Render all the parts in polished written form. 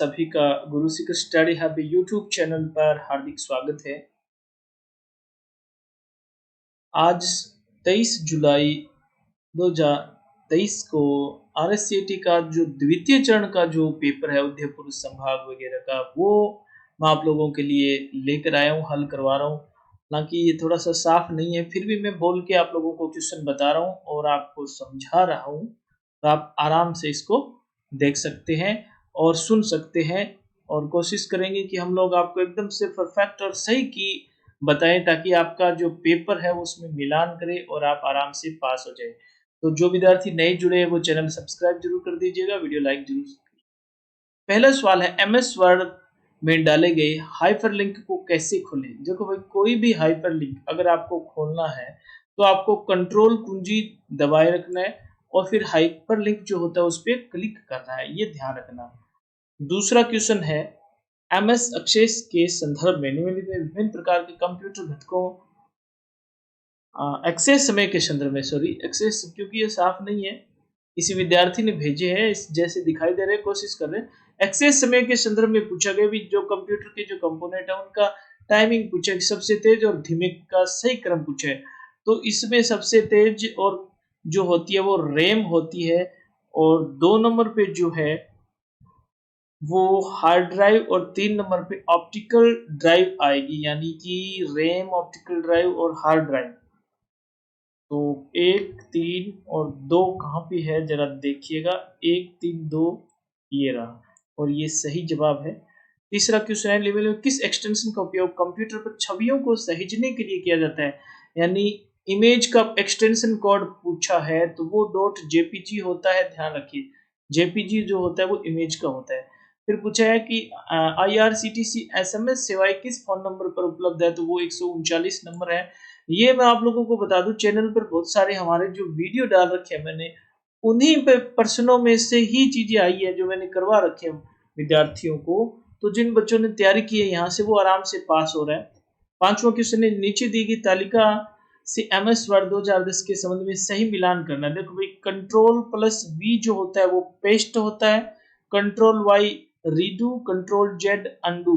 सभी का गुरु Sikh study hub YouTube channel पर हार्दिक स्वागत है। आज 23 जुलाई 2023 को आरएससीटी का जो द्वितीय चरण का जो पेपर है उदयपुर संभाग वगैरह का, वो मैं आप लोगों के लिए लेकर आया हूँ, हल करवा रहा हूँ। हालांकि ये थोड़ा सा साफ नहीं है, फिर भी मैं बोल के आप लोगों को क्वेश्चन बता रहा हूँ और आपको समझा रहा हूँ, तो आप आराम से इसको देख सकते हैं और सुन सकते हैं। और कोशिश करेंगे कि हम लोग आपको एकदम से परफेक्ट और सही की बताएं, ताकि आपका जो पेपर है उसमें मिलान करे और आप आराम से पास हो जाए। तो जो विद्यार्थी नए जुड़े हैं वो चैनल सब्सक्राइब जरूर कर दीजिएगा, वीडियो लाइक जरूर। पहला सवाल है, एमएस वर्ड में डाले गए हाइपरलिंक को कैसे खोलें। देखो भाई, कोई भी हाइपरलिंक अगर आपको खोलना है तो आपको कंट्रोल कुंजी दबाए रखना है और फिर हाइपरलिंक जो होता है उस पर क्लिक करना है, ये ध्यान रखना। दूसरा क्वेश्चन है, एमएस एक्सेस के संदर्भ में निम्नलिखित में विभिन्न प्रकार के कंप्यूटर घटकों एक्सेस समय के संदर्भ में, सॉरी एक्सेस क्योंकि ये साफ नहीं है, किसी विद्यार्थी ने भेजे हैं, इस जैसे दिखाई दे रहे हैं, कोशिश कर रहे हैं। एक्सेस समय के संदर्भ में पूछा गया भी जो कंप्यूटर के जो कंपोनेंट है उनका टाइमिंग पूछा, सबसे तेज और धीमे का सही क्रम पूछा है। तो इसमें सबसे तेज और जो होती है वो रैम होती है, और 2 नंबर पे जो है वो हार्ड ड्राइव, और 3 नंबर पे ऑप्टिकल ड्राइव आएगी, यानी कि रैम, ऑप्टिकल ड्राइव और हार्ड ड्राइव। तो 1, 3 और 2 कहाँ पे है जरा देखिएगा, 1, 3, 2 ये रहा, और ये सही जवाब है। तीसरा क्वेश्चन है, लेवल में किस एक्सटेंशन का उपयोग कंप्यूटर पर छवियों को सहेजने के लिए किया जाता है, यानी इमेज का एक्सटेंशन कोड पूछा है तो वो .jpg होता है, ध्यान रखिए। जेपीजी जो होता है वो इमेज का होता है। फिर पूछा है कि IRCTC SMS सेवाएं किस फोन नंबर पर उपलब्ध है, तो वो 139 नंबर है। ये मैं आप लोगों को बता दूं, चैनल पर बहुत सारे हमारे जो वीडियो डाल रखे हैं मैंने, उन्हीं पे प्रश्नों में से ही चीजें आई है जो मैंने करवा रखे हैं विद्यार्थियों को। तो जिन बच्चों ने तैयारी की है यहाँ से वो आराम से पास हो रहे हैं। पांचवा क्वेश्चन है, नीचे दी गई तालिका से एमएस वर्ड 2010 के संबंध में सही मिलान करना। देखो भाई, कंट्रोल प्लस वी जो होता है वो पेस्ट होता है, control Y redo, control Z undo,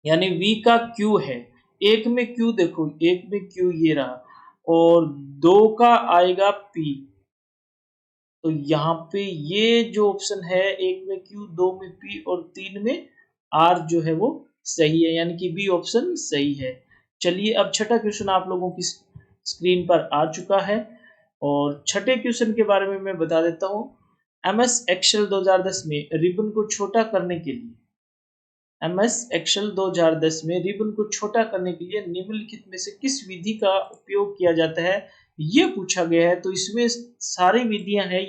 यानी वी का क्यू है। एक में क्यू देखो, एक में क्यू ये रहा, और 2 का आएगा पी। तो यहाँ पे ये जो ऑप्शन है, एक में क्यू, 2 में पी और 3 में आर जो है वो सही है, यानी कि बी ऑप्शन सही है। चलिए अब छठा क्वेश्चन आप लोगों की स्क्रीन पर आ चुका है, और छठे क्वेश्चन के बारे में मैं बता देता हूँ। एमएस एक्सेल 2010 में रिबन को छोटा करने के लिए, एमएस एक्सेल 2010 में रिबन को छोटा करने के लिए निम्नलिखित में से किस विधि का उपयोग किया जाता है, ये पूछा गया है। तो इसमें सारी विधियां हैं,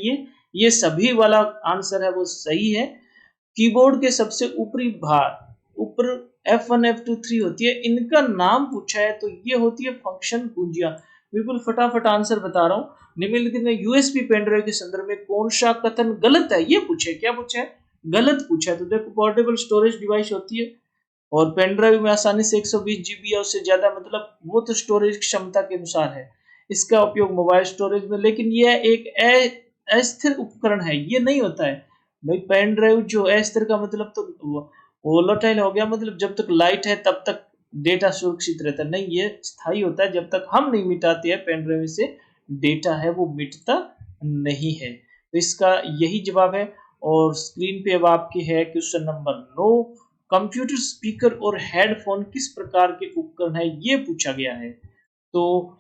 ये सभी वाला आंसर है वो सही है। कीबोर्ड के सबसे ऊपरी भाग ऊपर F1 F2 3 होती है, इनका नाम पूछा है, तो ये होती है फंक्शन कुंजियां। बिल्कुल फटाफट आंसर बता रहा हूँ। निम्नलिखित में यूएसबी पेनड्राइव के संदर्भ में कौन सा कथन गलत है, ये पूछे, क्या पूछा है, गलत पूछा है। तो देखो, पोर्टेबल स्टोरेज डिवाइस होती है, और पेन ड्राइव में आसानी से 120 जीबी या उससे ज्यादा, मतलब वो तो स्टोरेज क्षमता के अनुसार है। इसका उपयोग मोबाइल स्टोरेज में, लेकिन यह एक अस्थिर उपकरण है, ये नहीं होता है भाई। पेन ड्राइव जो अस्थिर का मतलब तो वोलेटाइल हो गया, मतलब जब तक लाइट है तब तक डेटा सुरक्षित रहता है, नहीं ये स्थायी होता है, जब तक हम नहीं मिटाते हैं पेन ड्राइव से डेटा है वो मिटता नहीं है। तो इसका यही जवाब है। और स्क्रीन पे अब आपके है क्वेश्चन नंबर 9, कंप्यूटर स्पीकर और हेडफोन किस प्रकार के उपकरण है, ये पूछा गया है। तो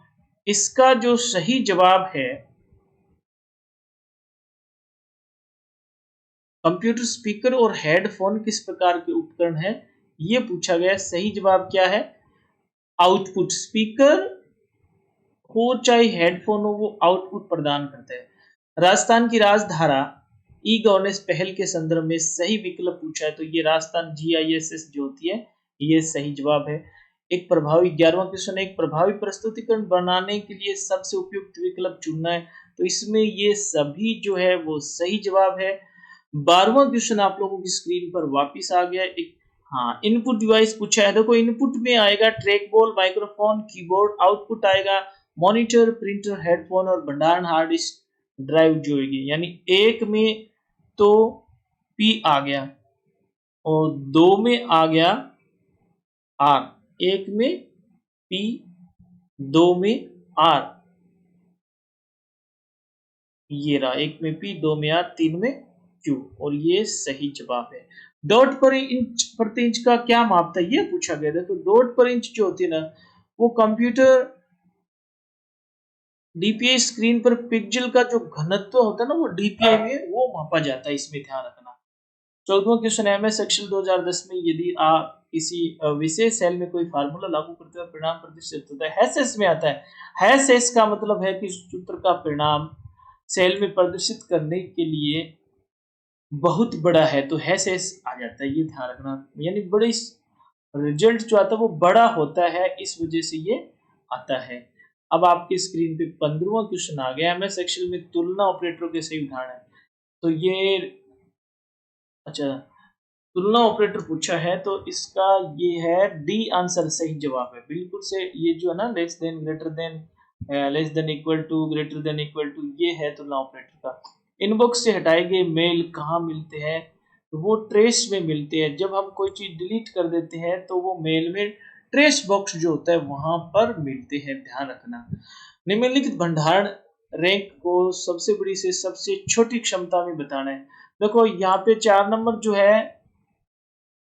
इसका जो सही जवाब है, कंप्यूटर स्पीकर और हेडफोन किस प्रकार के उपकरण है, ये पूछा गया है। सही जवाब क्या है, आउटपुट। स्पीकर हो चाहे हेडफोन हो, वो आउटपुट प्रदान करता है। राजस्थान की राजधारा ई गवर्नेंस पहल के संदर्भ में सही विकल्प पूछा है, तो ये राजस्थान GISS जो होती है, ये सही जवाब है। एक प्रभावी 11वां क्वेश्चन है, एक प्रभावी प्रस्तुतिकरण बनाने के लिए सबसे उपयुक्त विकल्प चुनना है, तो इसमें ये सभी जो है वो सही जवाब है। 12वां क्वेश्चन आप लोगों की स्क्रीन पर वापिस आ गया। एक हाँ, इनपुट डिवाइस पूछा है। देखो, इनपुट में आएगा track ball, microphone, keyboard. Output आएगा मॉनिटर, प्रिंटर, हेडफोन और भंडारण हार्ड डिस्क ड्राइव जो होगी, यानी एक में तो पी आ गया। और 2 में आ गया आर, 1 में पी, 2 में आर, ये रहा 1 में पी, 2 में आर, 3 में क्यू, और ये सही जवाब है। डॉट पर इंच प्रति इंच का क्या मापता है ये पूछा गया था। तो डॉट पर इंच जो होती है ना, वो कंप्यूटर डीपीआई स्क्रीन पर पिक्सल का जो घनत्व होता है ना, वो डीपीआई में वो मापा जाता है, इसमें ध्यान रखना। 14वां क्वेश्चन है, एमएस एक्सेल 2010 में यदि आप किसी विशेष सेल में कोई फार्मूला लागू करते हैं, परिणाम प्रदर्शित होता है, हैश में आता है। हैश का मतलब है कि सूत्र का परिणाम सेल में प्रदर्शित करने के लिए बहुत बड़ा है, तो हैश आ जाता है, ये ध्यान रखना। यानी बड़ी रिजल्ट जो आता है वो बड़ा होता है, इस वजह से ये आता है। अब आपकी स्क्रीन पे 15वां क्वेश्चन आ गया, एमएस एक्सेल में तुलना ऑपरेटरों के सही उदाहरण है। तो ये अच्छा, तुलना ऑपरेटर पूछा है, तो इसका ये है डी आंसर सही जवाब है, बिल्कुल से। ये जो है ना, less than, greater than, less than, equal to, greater than, equal to, ये है तुलना ऑपरेटर का। इनबॉक्स से हटाए गए मेल कहाँ मिलते हैं? तो वो ट्रेस में मिलते हैं। जब हम कोई चीज डिलीट कर देते हैं तो वो मेल में ट्रेस बॉक्स जो होता है वहां पर मिलते हैं, ध्यान रखना। निम्नलिखित भंडारण रैंक को सबसे बड़ी से सबसे छोटी क्षमता में बताना है। देखो यहाँ पे 4 नंबर जो है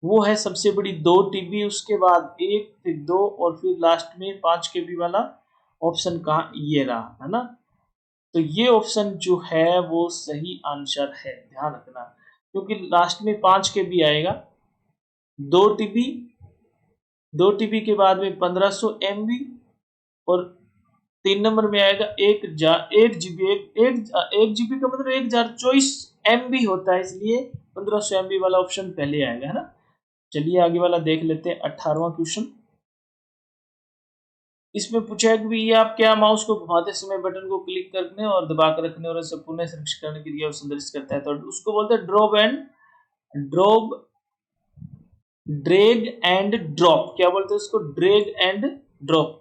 वो है सबसे बड़ी 2 टीबी, उसके बाद 1, फिर 2, और फिर लास्ट में 5 केबी वाला ऑप्शन का ये रहा है ना। तो ये ऑप्शन जो है वो सही आंसर है, ध्यान रखना, क्योंकि लास्ट में 5 केबी आएगा। 2 टीबी, 2 टीबी के बाद में 1500 एमबी, और 3 नंबर में आएगा 1 जीबी। एक जीबी का मतलब 1024 एमबी होता है, इसलिए 1500 एमबी वाला ऑप्शन पहले आएगा, है ना। चलिए आगे वाला देख लेते हैं, 18वां क्वेश्चन। इसमें पूछा है कि ये आप क्या माउस को घुमाते समय बटन को क्लिक करने और दबा कर रखने और इसे पुनः संरक्षित करने की क्रिया संदर्भित करता है, तो उसको बोलते हैं ड्रैग एंड ड्रॉप। क्या बोलते हैं उसको? Drag and drop.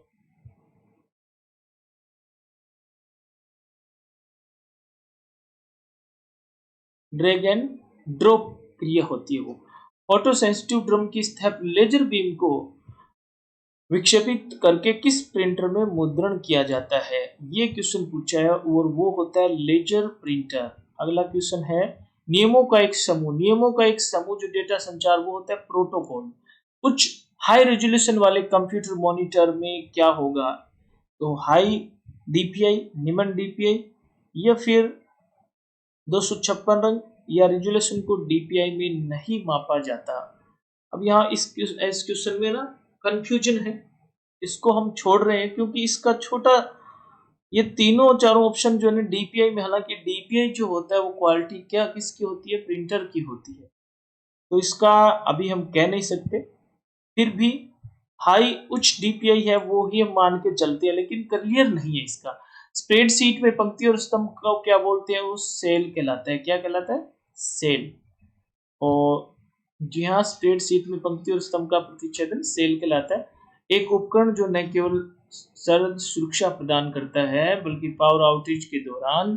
Drag and drop क्रिया होती है वो। फोटो सेंसिटिव ड्रम की स्थापना लेजर बीम को विक्षेपित करके किस प्रिंटर में मुद्रण किया जाता है? ये क्वेश्चन पूछा है, और वो होता है लेजर प्रिंटर। अगला क्वेश्चन है, नियमों का एक समूह। नियमों का एक समूह जो डेटा संचार, वो होता है प्रोटोकॉल। कुछ हाई रेजोल्यूशन वाले कंप्यूटर मॉनिटर में क्या होगा? तो हाई डीपीआई, निम्न डीपीआई, या फिर 256 रंग, या रेजोल्यूशन को डीपीआई में नहीं मापा जाता। अब यहाँ इस क्वेश्चन में ना कंफ्यूजन है, इसको हम छोड़ रहे हैं, क्योंकि इसका छोटा, ये तीनों चारों ऑप्शन जो है डीपीआई में, हालांकि डीपीआई जो होता है वो क्वालिटी क्या किसकी होती है? प्रिंटर की होती है, तो इसका अभी हम कह नहीं सकते। फिर भी हाई उच्च डीपीआई है वो ही हम मान के चलते हैं, लेकिन क्लियर नहीं है इसका। स्प्रेडशीट में पंक्ति और स्तंभ को क्या बोलते हैं? वो सेल कहलाता है। क्या कहलाता है? सेल। और जी हाँ, स्प्रेडशीट में पंक्ति और स्तंभ का प्रतिच्छेदन सेल कहलाता है। एक उपकरण जो न केवल सरल सुरक्षा प्रदान करता है, बल्कि पावर आउटेज के दौरान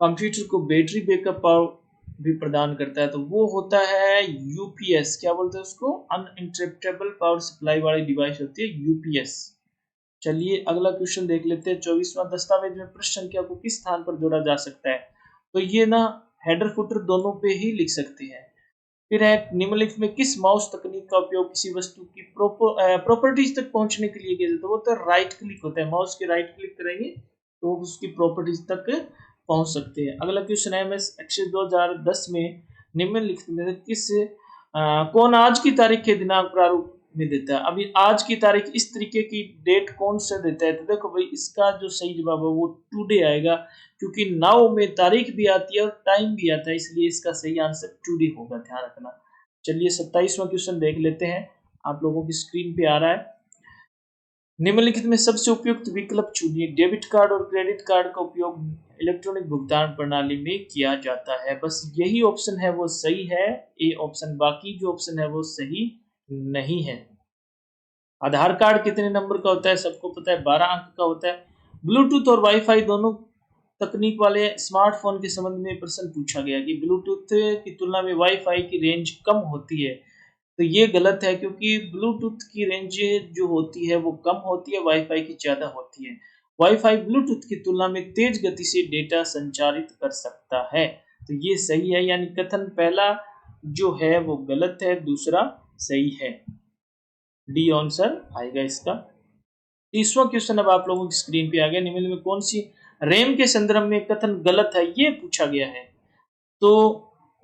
कंप्यूटर को बैटरी बैकअप पावर भी प्रदान करता है, तो वो होता है यूपीएस। क्या बोलते हैं उसको? अनइंटरप्टेबल पावर सप्लाई वाली डिवाइस होती है यूपीएस। चलिए अगला क्वेश्चन देख लेते हैं, 24वां। दस्तावेज में पृष्ठ संख्या को किस स्थान पर जोड़ा जा सकता है? तो ये ना हेडर फुटर दोनों पे ही लिख सकते हैं। फिर है, निम्नलिखित में किस माउस तकनीक का उपयोग किसी वस्तु की प्रॉपर्टीज तक पहुंचने के लिए किया जाता है? वो तो राइट क्लिक होता है, माउस के राइट क्लिक करेंगे तो उसकी प्रॉपर्टीज तक पहुंच सकते हैं। अगला क्वेश्चन है, एमएस एक्सेल 2010 में निम्नलिखित में कौन आज की तारीख के दिनांक प्रारूप में देता है? अभी आज की तारीख इस तरीके की डेट कौन सा देता है? तो देखो भाई, इसका जो सही जवाब है वो टुडे आएगा, क्योंकि नाउ में तारीख भी आती है और टाइम भी आता है, इसलिए इसका सही आंसर टुडे होगा, ध्यान रखना। चलिए 27वां क्वेश्चन देख लेते हैं, आप लोगों की स्क्रीन पे आ रहा है। निम्नलिखित में सबसे उपयुक्त विकल्प चुनिए। डेबिट कार्ड और क्रेडिट कार्ड का उपयोग इलेक्ट्रॉनिक भुगतान प्रणाली में किया जाता है। बस यही ऑप्शन है वो सही है, ए ऑप्शन। बाकी जो ऑप्शन है वो सही नहीं है। आधार कार्ड कितने नंबर का होता है? सबको पता है 12 अंक का होता है। ब्लूटूथ और वाईफाई दोनों तकनीक वाले स्मार्टफोन के संबंध में प्रश्न पूछा गया कि ब्लूटूथ की तुलना में वाईफाई की रेंज कम होती है। तो ये गलत है, क्योंकि ब्लूटूथ की रेंज जो होती है वो कम होती है, वाईफाई की ज़्यादा होती है। वाईफाई ब्लूटूथ की तुलना में तेज गति से डेटा संचारित कर सकता है। तो ये सही है, यानी कथन पहला जो है वो गलत है, दूसरा सही है। डी आंसर आएगा इसका। 30वां क्वेश्चन अब आप लोगों की स्क्रीन पे आ गया। निम्न में कौन सी रैम के संदर्भ में कथन गलत है, ये पूछा गया है। तो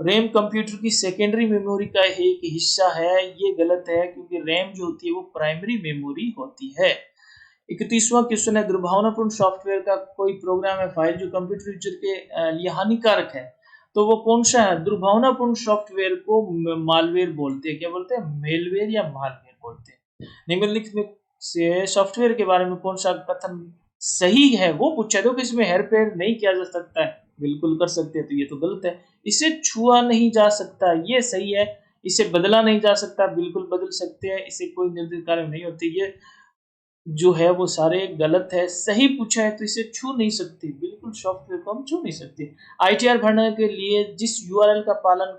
रैम कंप्यूटर की सेकेंडरी मेमोरी का एक हिस्सा है, ये गलत है, क्योंकि रैम जो होती है वो प्राइमरी मेमोरी होती है। 31वां क्वेश्चन है, दुर्भावनापूर्ण सॉफ्टवेयर का कोई प्रोग्राम है फाइल जो कंप्यूटर यूजर के लिए हानिकारक है, तो वो कौन सा है? दुर्भावनापूर्ण सॉफ्टवेयर को मालवेयर बोलते हैं। क्या बोलते हैं? मेलवेयर या मालवेयर बोलते हैं। निम्नलिखित में से सॉफ्टवेयर के बारे में कौन सा कथन सही है वो पूछा है। तो इसमें हेरफेर नहीं किया जा सकता है, बिल्कुल कर सकते हैं, तो ये तो गलत है। इसे छुआ नहीं जा सकता, ये सही है। इसे बदला नहीं जा सकता, बिल्कुल बदल सकते हैं। इसे कोई निर्दिष्ट कार्य नहीं होती, ये जो है वो सारे गलत है। सही पूछा है तो इसे छू नहीं सकते, बिल्कुल सॉफ्टवेयर को हम छू नहीं सकते। आईटीआर भरने के लिए जिस यूआरएल का पालन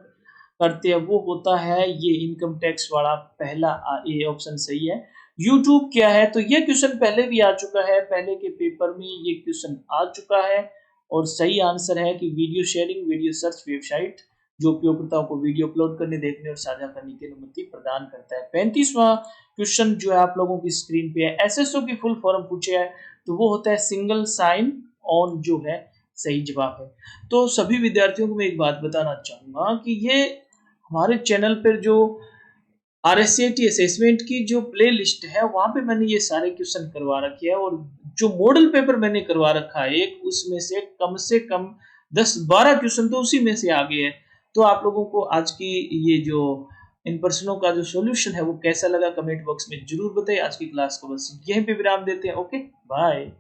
करते हैं वो होता है ये इनकम टैक्स वाला पहला, ये ऑप्शन सही है। यूट्यूब क्या है? तो ये क्वेश्चन पहले भी आ चुका है, पहले के पेपर में ये क्वेश्चन आ चुका है, और सही आंसर है कि video sharing, video search website जो उपयोगकर्ताओं को वीडियो अपलोड करने, देखने और साझा करने की अनुमति प्रदान करता है। 35वां क्वेश्चन जो है आप लोगों की स्क्रीन पे है, एसएसओ की फुल फॉर्म पूछे है, तो वो होता है सिंगल साइन ऑन, जो है सही जवाब है। तो सभी विद्यार्थियों को मैं एक बात बताना चाहूंगा कि ये हमारे चैनल पर जो आरएससीआईटी असेसमेंट की जो प्ले लिस्ट है वहां पे मैंने ये सारे क्वेश्चन करवा रखे हैं, और जो मॉडल पेपर मैंने करवा रखा है एक, उसमें से कम 10-12 क्वेश्चन तो उसी में से आ गए हैं। तो आप लोगों को आज की ये जो इन प्रश्नों का जो सॉल्यूशन है वो कैसा लगा, कमेंट बॉक्स में जरूर बताइए। आज की क्लास को बस यहीं पे विराम देते हैं। Okay, bye.